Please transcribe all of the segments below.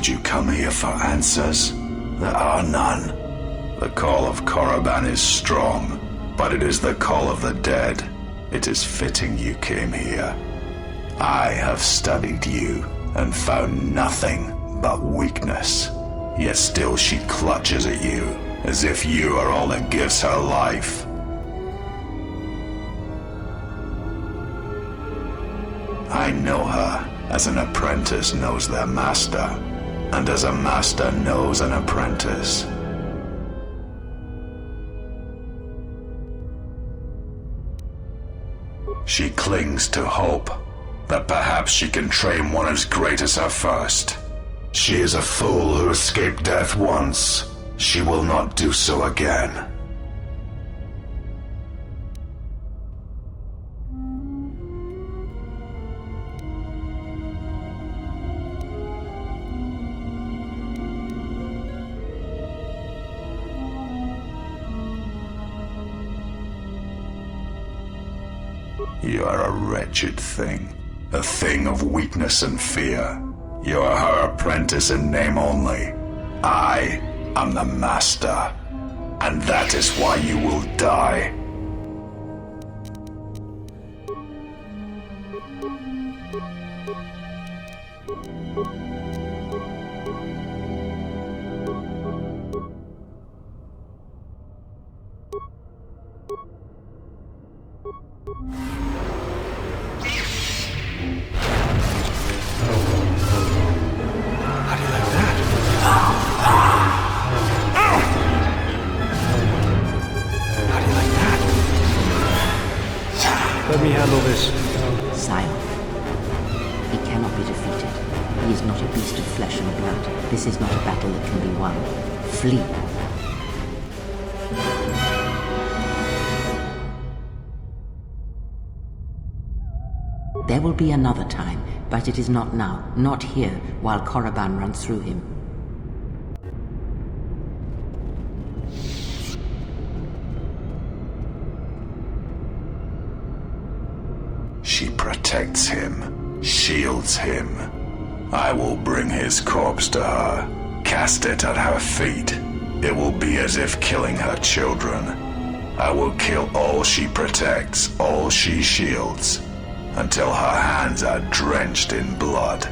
Did you come here for answers? There are none. The call of Korriban is strong, but it is the call of the dead. It is fitting you came here. I have studied you and found nothing but weakness. Yet still she clutches at you, as if you are all that gives her life. I know her as an apprentice knows their master, and as a master knows an apprentice. She clings to hope that perhaps she can train one as great as her first. She is a fool who escaped death once. She will not do so again. You are a wretched thing, a thing of weakness and fear. You are her apprentice in name only. I am the master, and that is why you will die. Let me handle this. Sion. He cannot be defeated. He is not a beast of flesh and blood. This is not a battle that can be won. Flee. There will be another time, but it is not now, not here, while Korriban runs through him. She protects him, shields him. I will bring his corpse to her, cast it at her feet. It will be as if killing her children. I will kill all she protects, all she shields, until her hands are drenched in blood.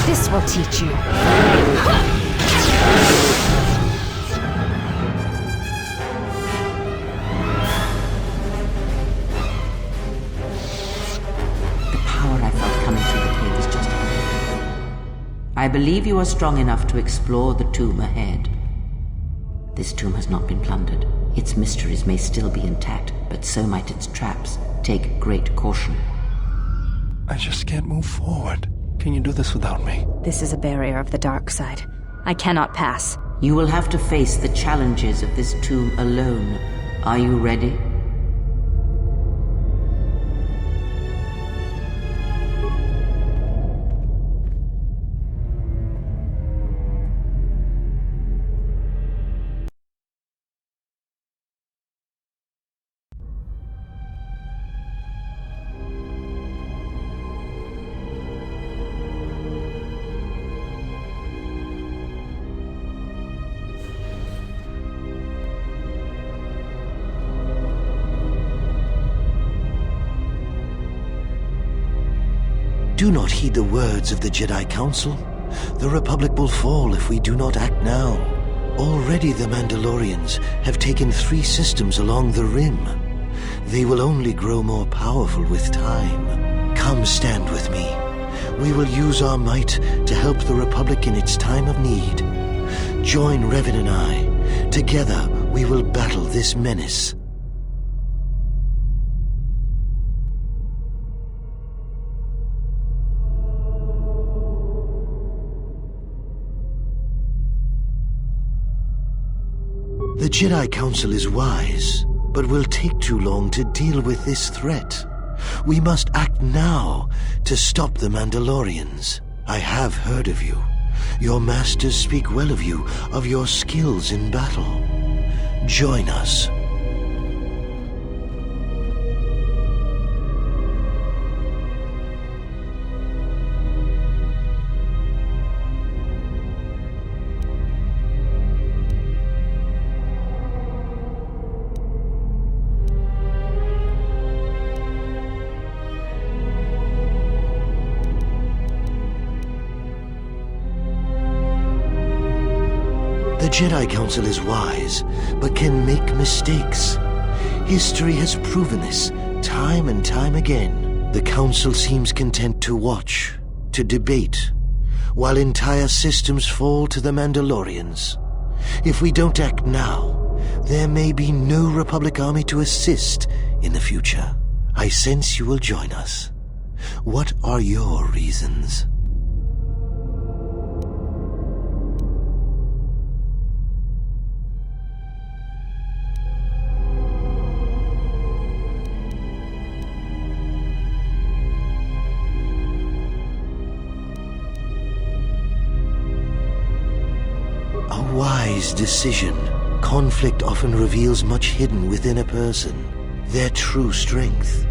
This will teach you. The power I felt coming through the cave is justified. I believe you are strong enough to explore the tomb ahead. This tomb has not been plundered. Its mysteries may still be intact, but so might its traps. Take great caution. I just can't move forward. Can you do this without me? This is a barrier of the dark side. I cannot pass. You will have to face the challenges of this tomb alone. Are you ready? Do not heed the words of the Jedi Council. The Republic will fall if we do not act now. Already the Mandalorians have taken 3 systems along the Rim. They will only grow more powerful with time. Come stand with me. We will use our might to help the Republic in its time of need. Join Revan and I. Together we will battle this menace. The Jedi Council is wise, but will take too long to deal with this threat. We must act now to stop the Mandalorians. I have heard of you. Your masters speak well of you, of your skills in battle. Join us. The Jedi Council is wise, but can make mistakes. History has proven this time and time again. The Council seems content to watch, to debate, while entire systems fall to the Mandalorians. If we don't act now, there may be no Republic army to assist in the future. I sense you will join us. What are your reasons? A wise decision. Conflict often reveals much hidden within a person, their true strength.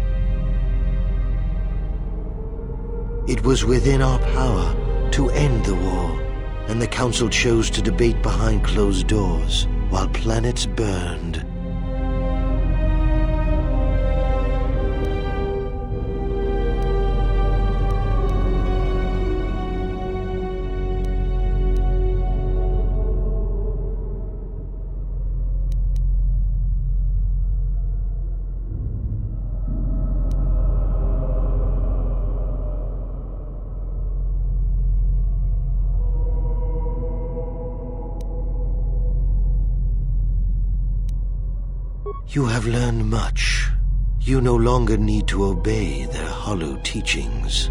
It was within our power to end the war, and the Council chose to debate behind closed doors while planets burned. You have learned much. You no longer need to obey their hollow teachings.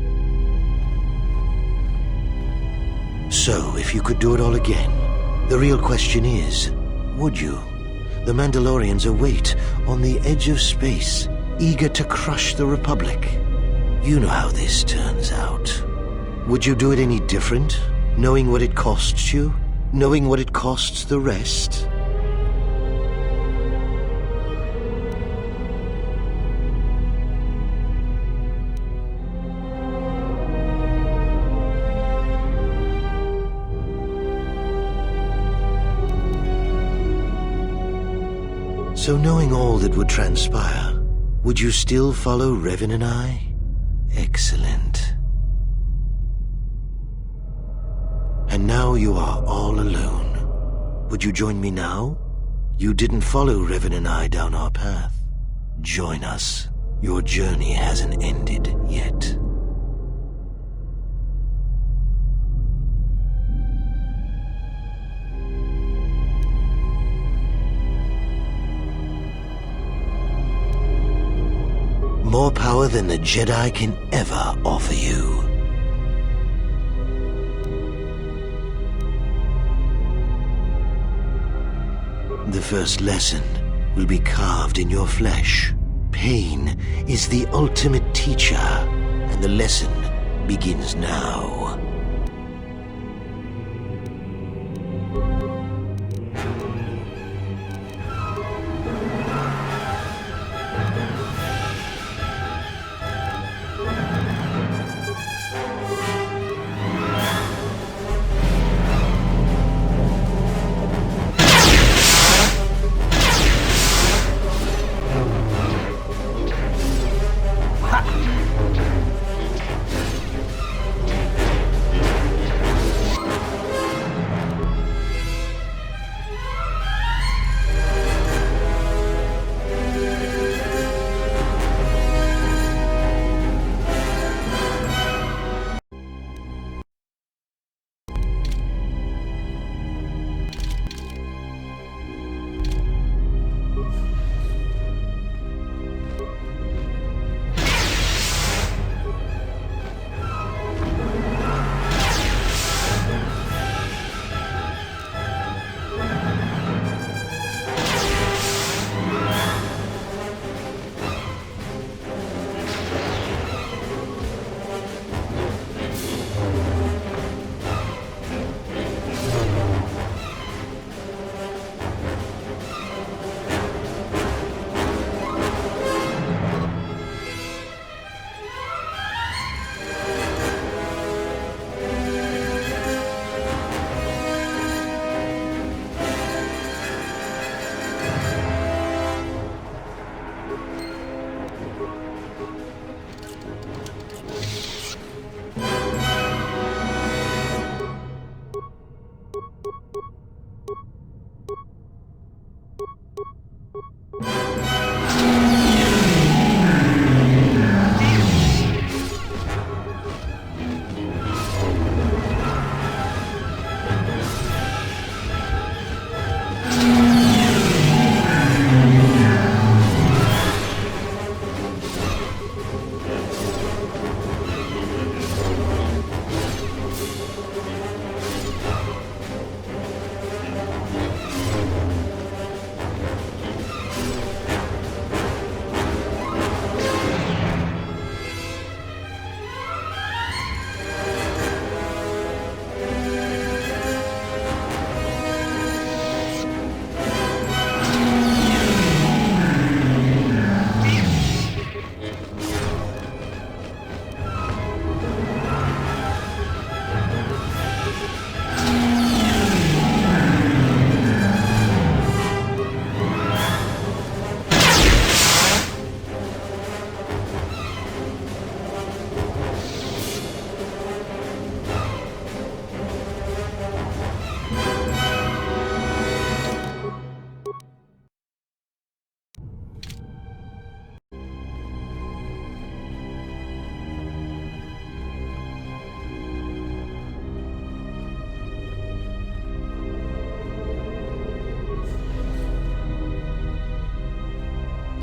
So, if you could do it all again, the real question is, would you? The Mandalorians await on the edge of space, eager to crush the Republic. You know how this turns out. Would you do it any different, knowing what it costs you? Knowing what it costs the rest? So knowing all that would transpire, would you still follow Revan and I? Excellent. And now you are all alone. Would you join me now? You didn't follow Revan and I down our path. Join us. Your journey hasn't ended yet. More power than the Jedi can ever offer you. The first lesson will be carved in your flesh. Pain is the ultimate teacher, and the lesson begins now.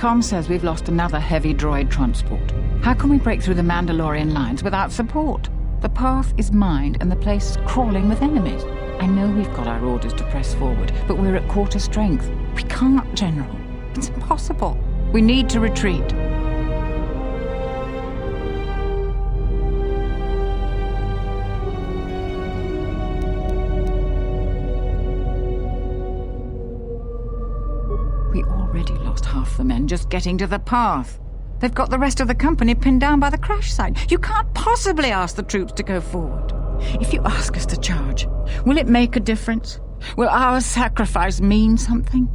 Com says we've lost another heavy droid transport. How can we break through the Mandalorian lines without support? The path is mined and the place is crawling with enemies. I know we've got our orders to press forward, but we're at quarter strength. We can't, General. It's impossible. We need to retreat. We already lost half the men just getting to the path. They've got the rest of the company pinned down by the crash site. You can't possibly ask the troops to go forward. If you ask us to charge, will it make a difference? Will our sacrifice mean something?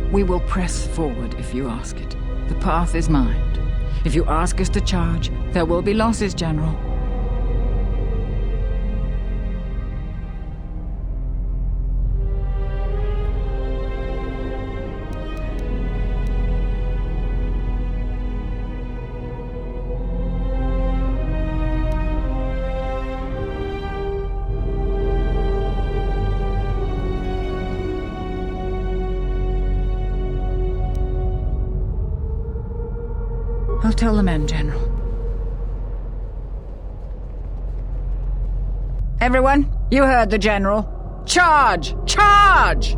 We will press forward if you ask it. The path is mined. If you ask us to charge, there will be losses, General. I'll tell the men, General. Everyone, you heard the General. Charge! Charge!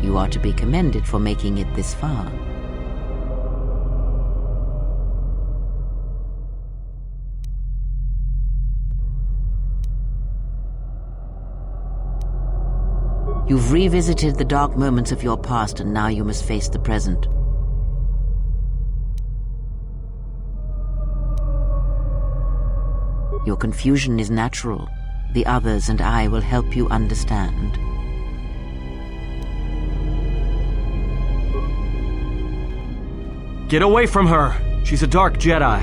You are to be commended for making it this far. You've revisited the dark moments of your past, and now you must face the present. Your confusion is natural. The others and I will help you understand. Get away from her! She's a dark Jedi.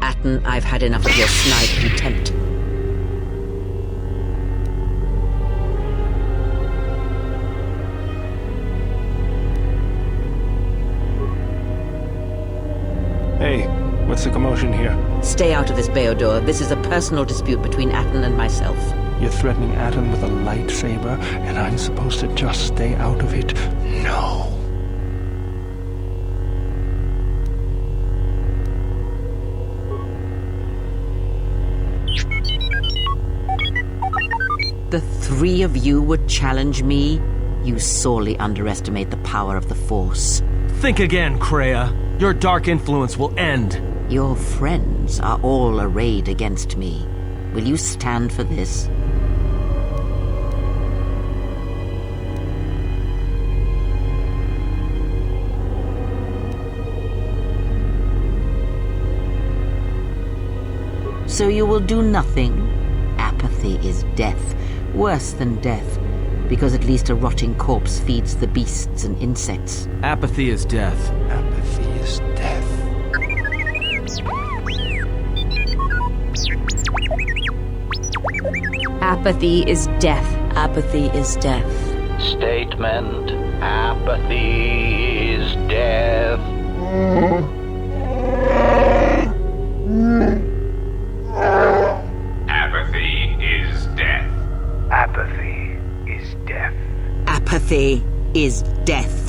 Atten, I've had enough of your snide contempt. Hey, what's the commotion here? Stay out of this, Beodor. This is a personal dispute between Atten and myself. You're threatening Atten with a lightsaber, and I'm supposed to just stay out of it? No. The 3 of you would challenge me? You sorely underestimate the power of the Force. Think again, Kreia. Your dark influence will end. Your friends are all arrayed against me. Will you stand for this? So you will do nothing? Apathy is death, worse than death, because at least a rotting corpse feeds the beasts and insects. Apathy is death. Apathy is death. Apathy is death. Apathy is death. Statement: apathy is death. Apathy is death. Apathy is death. Apathy is death.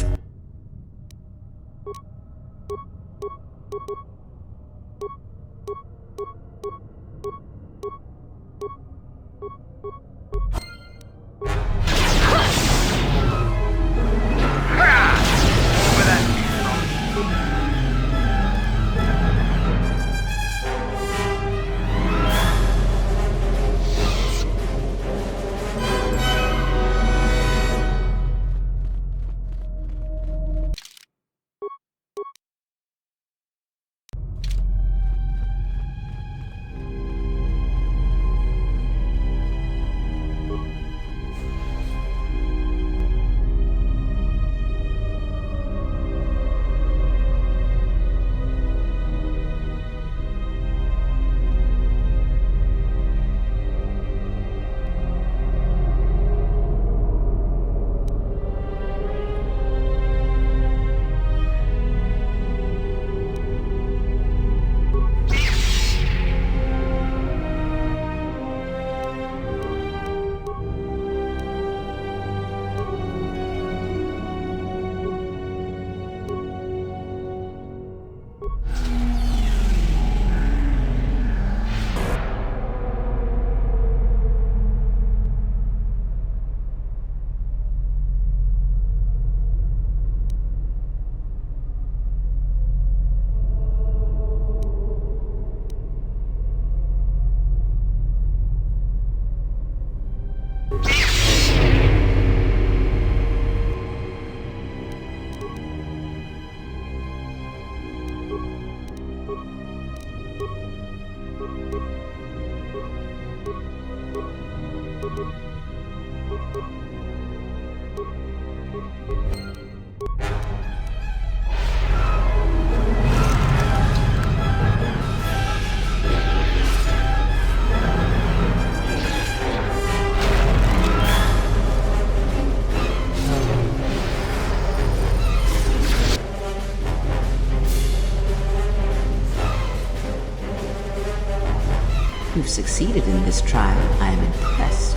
You've succeeded in this trial. I am impressed.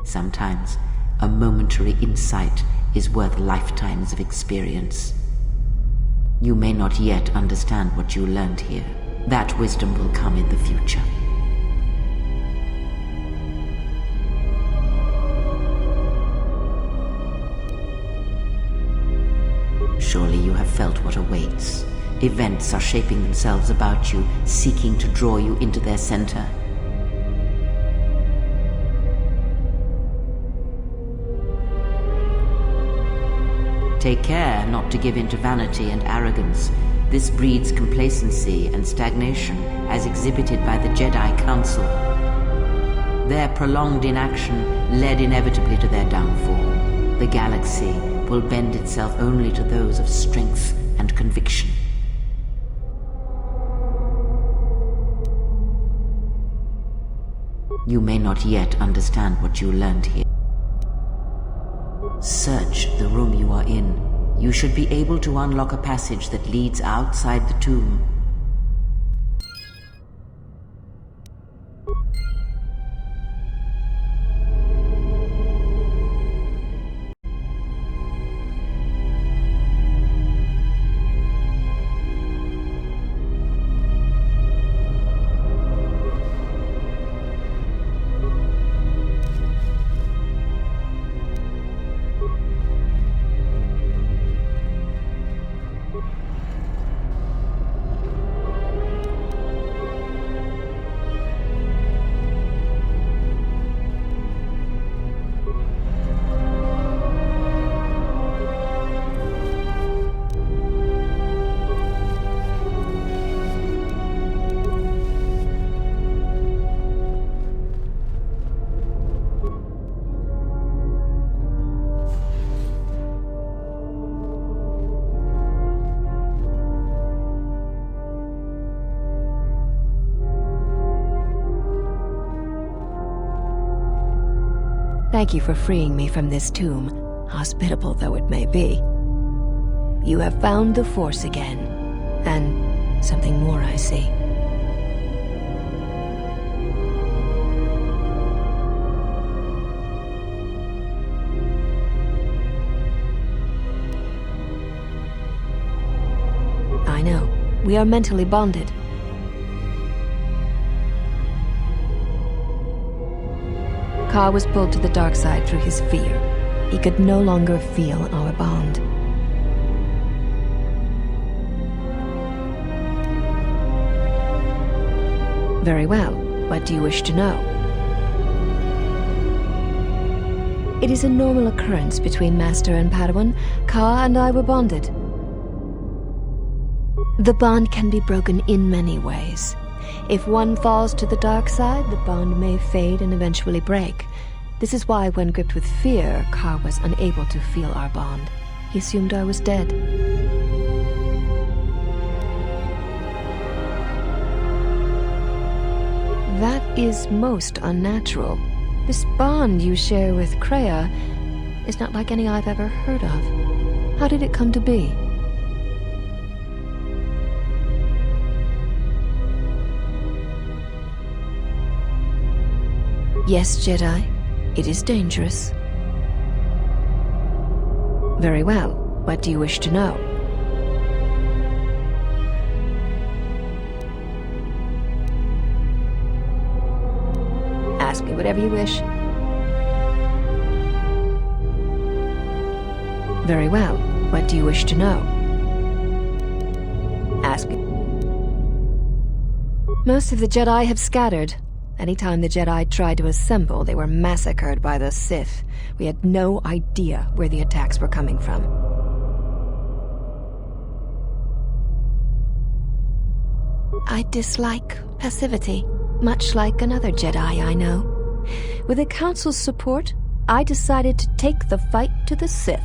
Sometimes, a momentary insight is worth lifetimes of experience. You may not yet understand what you learned here. That wisdom will come in the future. Surely you have felt what awaits. Events are shaping themselves about you, seeking to draw you into their center. Take care not to give in to vanity and arrogance. This breeds complacency and stagnation, as exhibited by the Jedi Council. Their prolonged inaction led inevitably to their downfall. The galaxy will bend itself only to those of strength and conviction. You may not yet understand what you learned here. Search the room you are in. You should be able to unlock a passage that leads outside the tomb. Thank you for freeing me from this tomb, hospitable though it may be. You have found the Force again, and something more I see. I know. We are mentally bonded. Ka was pulled to the dark side through his fear. He could no longer feel our bond. Very well. What do you wish to know? It is a normal occurrence between Master and Padawan. Ka and I were bonded. The bond can be broken in many ways. If one falls to the dark side, the bond may fade and eventually break. This is why, when gripped with fear, Ka was unable to feel our bond. He assumed I was dead. That is most unnatural. This bond you share with Kreia is not like any I've ever heard of. How did it come to be? Yes, Jedi. It is dangerous. Very well. What do you wish to know? Ask me whatever you wish. Very well. What do you wish to know? Ask me. Most of the Jedi have scattered. Anytime the Jedi tried to assemble, they were massacred by the Sith. We had no idea where the attacks were coming from. I dislike passivity, much like another Jedi I know. With the Council's support, I decided to take the fight to the Sith.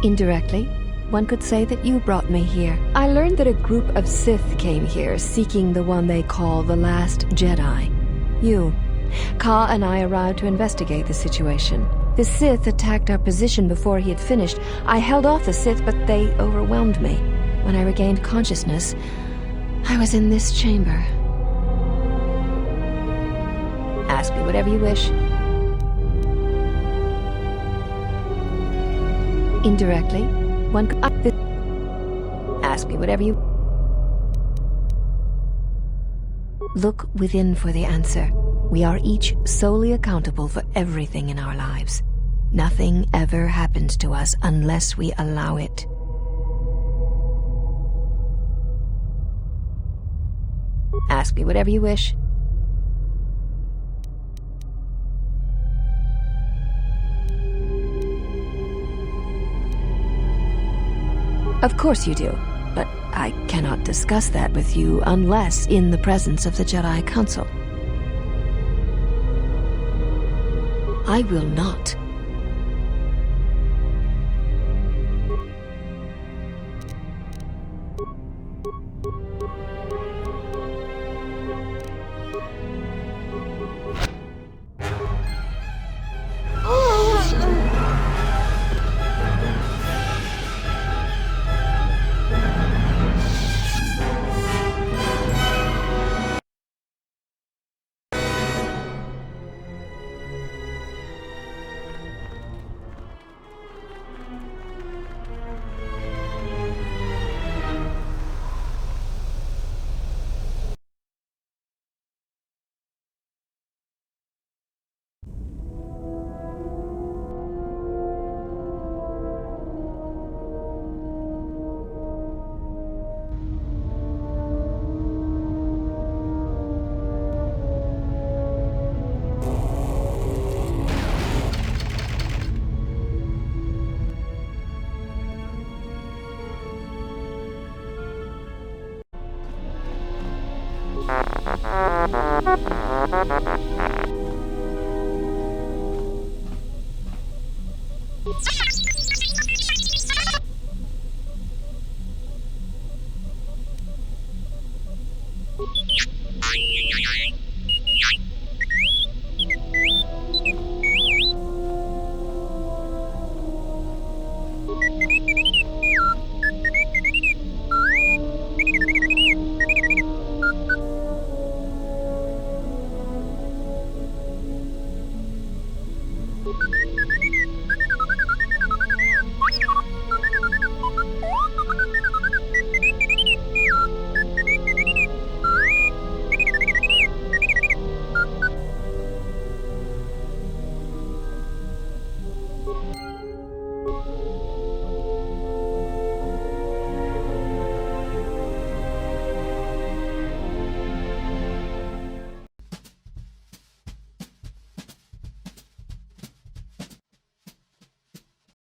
Indirectly, one could say that you brought me here. I learned that a group of Sith came here seeking the one they call the Last Jedi. You. Ka and I arrived to investigate the situation. The Sith attacked our position before he had finished. I held off the Sith, but they overwhelmed me. When I regained consciousness, I was in this chamber. Ask me whatever you wish. Indirectly, one could ask me whatever you... Look within for the answer. We are each solely accountable for everything in our lives. Nothing ever happens to us unless we allow it. Ask me whatever you wish. Of course you do, but I cannot discuss that with you unless in the presence of the Jedi Council. I will not. you.